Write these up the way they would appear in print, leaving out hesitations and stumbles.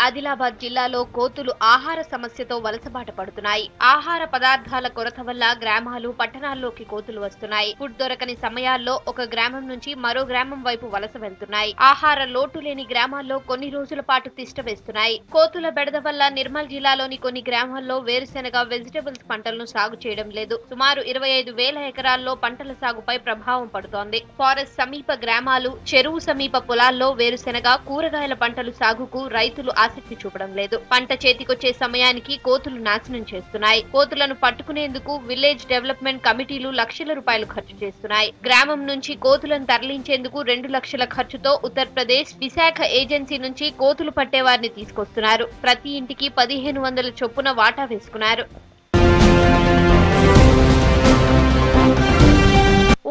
ఆదిలాబాద్ జిల్లాలో కోతులు ఆహార సమస్యతో వలసబాట పడుతున్నాయి. ఆహార పదార్థాల కొరత వల్ల గ్రామాలు పట్టణాల్లోకి కోతులు వస్తున్నాయి. ఫుడ్ దొరకని సమయాల్లో ఒక గ్రామం నుంచి మరో గ్రామం వైపు వలస వెళ్తున్నాయి. ఆహార లోటు లేని గ్రామాల్లో కొన్ని రోజుల పాటు తిష్ట వేస్తున్నాయి. కోతుల బెడద వల్ల నిర్మల్ జిల్లాలోని కొన్ని గ్రామాల్లో వేరుశెనగ, వెజిటబుల్స్ పంటలను సాగు చేయడం లేదు. సుమారు 25,000 ఎకరాల్లో పంటల సాగుపై ప్రభావం పడుతోంది. ఫారెస్ట్ సమీప గ్రామాలు, చెరువు సమీప పొలాల్లో వేరుశెనగ, కూరగాయల పంటలు సాగుకు రైతులు ఆసక్తి చూపడం లేదు. పంట చేతికొచ్చే సమయానికి కోతులు నాశనం చేస్తున్నాయి. కోతులను పట్టుకునేందుకు విలేజ్ డెవలప్మెంట్ కమిటీలు లక్షల రూపాయలు ఖర్చు చేస్తున్నాయి. గ్రామం నుంచి కోతులను తరలించేందుకు 2 లక్షల ఖర్చుతో ఉత్తరప్రదేశ్, విశాఖ ఏజెన్సీ నుంచి కోతులు పట్టేవారిని తీసుకొస్తున్నారు. ప్రతి ఇంటికి 1500 చొప్పున వాటా వేసుకున్నారు.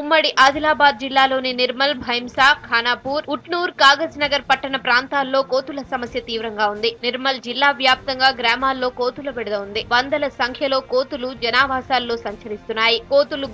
ఉమ్మడి ఆదిలాబాద్ జిల్లాలోని నిర్మల్, భైంసా, ఖానాపూర్, ఉట్నూర్, కాగజ్ నగర్ పట్టణ ప్రాంతాల్లో కోతుల సమస్య తీవ్రంగా ఉంది. నిర్మల్ జిల్లా వ్యాప్తంగా గ్రామాల్లో కోతుల బెడద ఉంది. వందల సంఖ్యలో కోతులు జనావాసాల్లో సంచరిస్తున్నాయి. కోతులు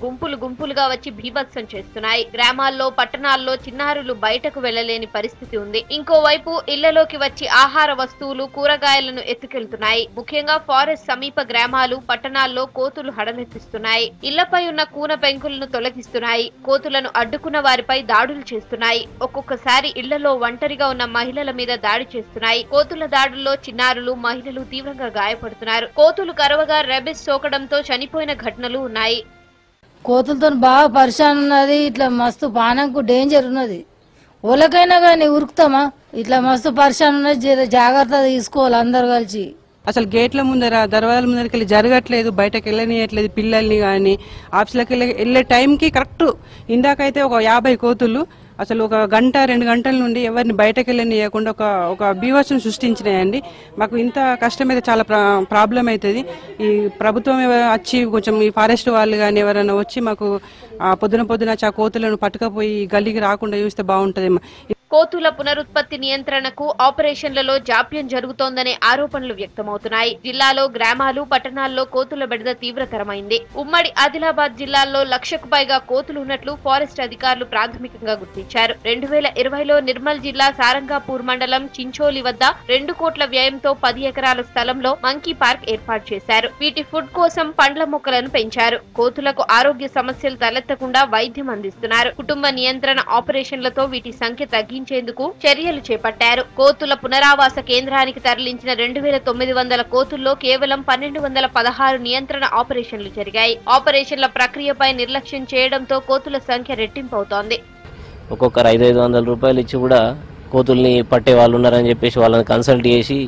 గుంపులుగా వచ్చి బీభత్సం చేస్తున్నాయి. గ్రామాల్లో, పట్టణాల్లో చిన్నారులు బయటకు వెళ్లలేని పరిస్థితి ఉంది. ఇంకోవైపు ఇళ్లలోకి వచ్చి ఆహార వస్తువులు, కూరగాయలను ఎత్తుకెళ్తున్నాయి. ముఖ్యంగా ఫారెస్ట్ సమీప గ్రామాలు, పట్టణాల్లో కోతులు హడలెత్తిస్తున్నాయి. ఇళ్లపై ఉన్న కూన పెంకులను తొలగిస్తున్నాయి. కోతులను అడ్డుకున్న వారిపై దాడులు చేస్తున్నాయి. ఒక్కొక్కసారి ఇళ్లలో ఒంటరిగా ఉన్న మహిళల మీద దాడి చేస్తున్నాయి. కోతుల దాడుల్లో చిన్నారులు, మహిళలు తీవ్రంగా గాయపడుతున్నారు. కోతులు కరవగా రెబిస్ సోకడంతో చనిపోయిన ఘటనలు ఉన్నాయి. కోతులతో బాగా పరిశాన్ ఉన్నది. ఇట్లా మస్తు పానంకు డేంజర్ ఉన్నది. ఓలకైనా కానీ ఉరుకుతామా? ఇట్లా మస్తు పరిశాన్ ఉన్నది. జాగ్రత్త తీసుకోవాలి అందరు కలిసి. అసలు గేట్ల ముందర, దర్వాజాల ముందరికి వెళ్ళి జరగట్లేదు, బయటకు వెళ్ళనియట్లేదు పిల్లల్ని. కానీ ఆఫీసులకు వెళ్ళే టైంకి కరెక్ట్ ఇందాకైతే ఒక 50 కోతులు అసలు ఒక గంట 2 గంటల నుండి ఎవరిని బయటకు వెళ్ళనియకుండా ఒక బీభత్సం సృష్టించినాయండి. మాకు ఇంత కష్టమైతే చాలా ప్రాబ్లం అవుతుంది. ఈ ప్రభుత్వం వచ్చి కొంచెం ఈ ఫారెస్ట్ వాళ్ళు కానీ ఎవరైనా వచ్చి మాకు పొద్దున ఆ కోతులను పట్టుకపోయి గల్లీకి రాకుండా చూస్తే బాగుంటుంది. కోతుల పునరుత్పత్తి నియంత్రణకు ఆపరేషన్లలో జాప్యం జరుగుతోందనే ఆరోపణలు వ్యక్తమవుతున్నాయి. జిల్లాలో గ్రామాలు, పట్టణాల్లో కోతుల బెడద తీవ్రతరమైంది. ఉమ్మడి ఆదిలాబాద్ జిల్లాలో 1,00,000కు పైగా కోతులు ఉన్నట్లు ఫారెస్ట్ అధికారులు ప్రాథమికంగా గుర్తించారు. 2020లో నిర్మల్ జిల్లా సారంగాపూర్ మండలం చించోలి వద్ద 2 కోట్ల వ్యయంతో 10 ఎకరాల స్థలంలో మంకీ పార్క్ ఏర్పాటు చేశారు. వీటి ఫుడ్ కోసం పండ్ల మొక్కలను పెంచారు. కోతులకు ఆరోగ్య సమస్యలు తలెత్తకుండా వైద్యం అందిస్తున్నారు. కుటుంబ నియంత్రణ ఆపరేషన్లతో వీటి సంఖ్య తగ్గించేందుకు చర్యలు చేపట్టారు. కోతుల పునరావాస కేంద్రానికి తరలించిన 2,900 కోతుల్లో కేవలం 1,216 నియంత్రణ ఆపరేషన్లు జరిగాయి. ఆపరేషన్ల ప్రక్రియపై నిర్లక్ష్యం చేయడంతో కోతుల సంఖ్య రెట్టింపవుతోంది. ఒక్కొక్కరు 500 రూపాయలు ఇచ్చి కూడా కోతుల్ని పట్టే వాళ్ళు ఉన్నారని చెప్పేసి వాళ్ళని కన్సల్ట్ చేసి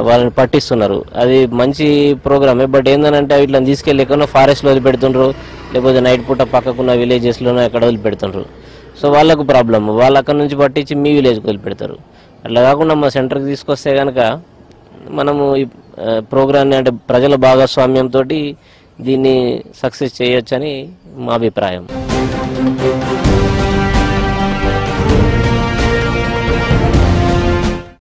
వాళ్ళని పట్టిస్తున్నారు. అది మంచి ప్రోగ్రామే. బట్ ఏంటంటే వీటిని తీసుకెళ్ళి ఎక్కడో ఫారెస్ట్లో వదిలిపెడుతుండ్రు, లేకపోతే నైట్ పూట పక్కకున్న విలేజెస్లోనో ఎక్కడ వదిలిపెడుతుండ్రు. సో వాళ్ళకు ప్రాబ్లమ్. వాళ్ళు అక్కడ నుంచి పట్టించి మీ విలేజ్కి వదిలిపెడతారు. అట్లా కాకుండా మా సెంటర్కి తీసుకొస్తే కనుక మనము ఈ ప్రోగ్రామ్ని అంటే ప్రజల భాగస్వామ్యంతో దీన్ని సక్సెస్ చేయొచ్చని మా అభిప్రాయం.